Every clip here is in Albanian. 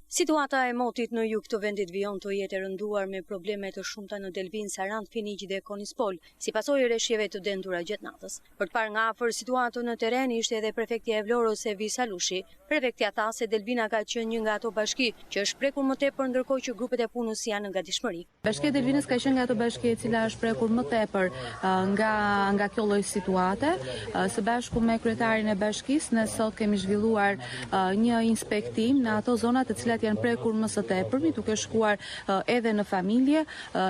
Situata e motit në jug të vendit vijon të jetë e rënduar me probleme të shumta në Delvin, Sarand, Finiq dhe Konispol, si pasojë e rreshjeve të dendura gjatë natës. Për të parë nga afër situatën në teren ishte edhe prefektja e Vlorës Evi Salushi. Prefektja tha se Delvina ka qenë një nga ato bashki që është prekur më tepër, ndërkohë që grupet e punës janë në gatishmëri. Bashkia e Delvinës ka qenë nga ato bashki e cila është prekur më tepër nga kjo lloj situate. Së bashku me kryetarin e bashkisë ne sot kemi zhvilluar një inspektim në ato zona të cilat janë prekur më së tepërmi, duke shkuar edhe në familje,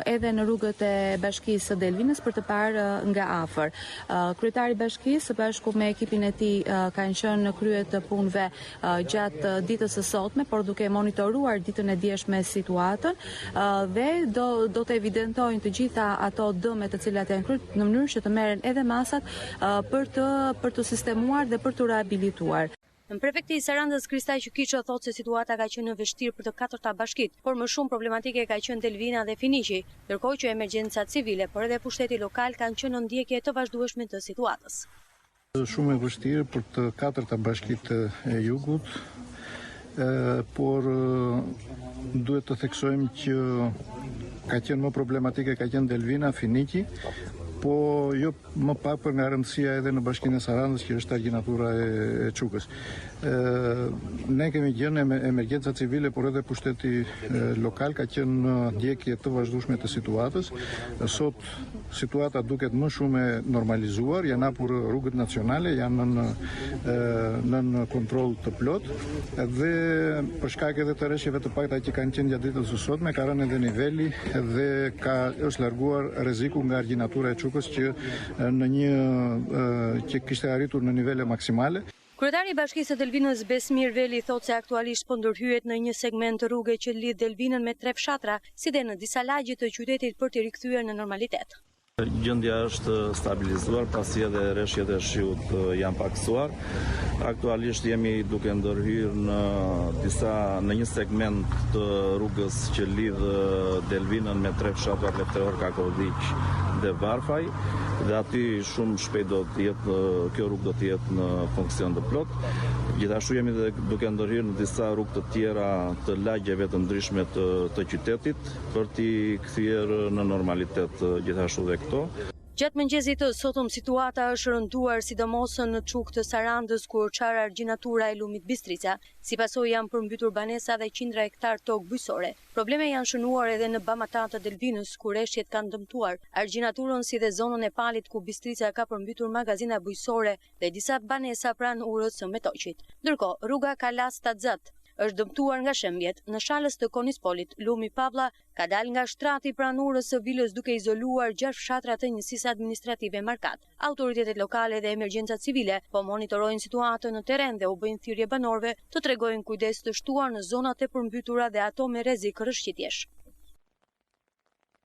edhe në rrugët e bashkisë së Delvinës për të parë nga afër. Kryetari i bashkisë së bashku me ekipin e tij kanë qenë në krye të punëve gjatë ditës së sotme, por duke monitoruar ditën e dieshme situatën dhe do të evidentojnë të gjitha ato dëme të cilat janë kryer në mënyrë që të merren edhe masat për të sistemuar dhe për të rehabilituar. Në prefekti i Sarandës Kristaj Qykiço thotë se situata ka qenë vështirë për të katërta bashkit, por më shumë problematike ka qenë Delvina dhe Finiqi, ndërkohë që emergjenca civile, por edhe pushteti lokal kanë qenë në ndjekje të vazhdueshme të situatës. Shumë e vështirë për të katërta bashkit e jugut, por duhet të theksojmë që ka qenë më problematike ka qenë Delvina, Finiqi, po jo më pak për nga rëndësia edhe në bashkinë e Sarandës që është argjinatura e Çukës. Ne kemi gjënë emergjenca civile, por edhe pushteti lokal ka qenë në ndjekje të vazhdueshme të situatës. Sot situata duket më shumë e normalizuar, janë hapur rrugët nacionale, janë në kontroll të plot dhe për shkak edhe të rreshjeve të pakta që kanë qenë gjatë ditës së sotme, ka rënë edhe niveli dhe është larguar rreziku nga argjinatura e Çukës që që kishte arritur në nivele maksimale. Kryetari i Bashkisë së Delvinës Besmir Veli thotë se aktualisht po ndërhyet në një segment të rruge që lidh Delvinën me tre fshatra, si dhe në disa lagje të qytetit për t'i rikthyer në normalitet. Gjendja është stabilizuar pasi edhe rreshjet e shiut janë paksuar. Aktualisht jemi duke ndërhyrë në një segment të rrugës që lidh Delvinën me tre fshatrat Lefteror, Kakovdiq dhe Varfaj, dhe aty shumë shpejt kjo rrugë do të jetë në funksion të plot. Gjithashtu jemi duke ndërhyrë në disa rrugë të tjera të lagjeve të ndryshme të qytetit për t'i kthyer në normalitet gjithashtu dhe këto. Gjatë mëngjesit të sotëm situata është rënduar sidomos në Çukë të Sarandës ku çara argjinatura e lumit Bistrica, si pasojë janë përmbytur banesa dhe qindra hektar tokë bujësore. Probleme janë shënuar edhe në Bamatan të Delvinës ku rreshjet kanë dëmtuar argjinaturën si dhe zonën e Palit ku Bistrica ka përmbytur magazina bujësore dhe disa banesa pranë urës së Metoqit. Ndërkohë, rruga Kalas Taxat është dëmtuar nga shembjet. Në shalës të Konispolit, lumi Pavlla ka dalë nga shtrati pranë urës së Vilës duke izoluar 6 fshatra të njësisë administrative Markat. Autoritetet lokale dhe emergjencat civile po monitorojnë situatën në teren dhe u bëjnë thirrje banorëve të tregojnë kujdes të shtuar në zonat e përmbytura dhe ato me rrezik rrëshqitjesh.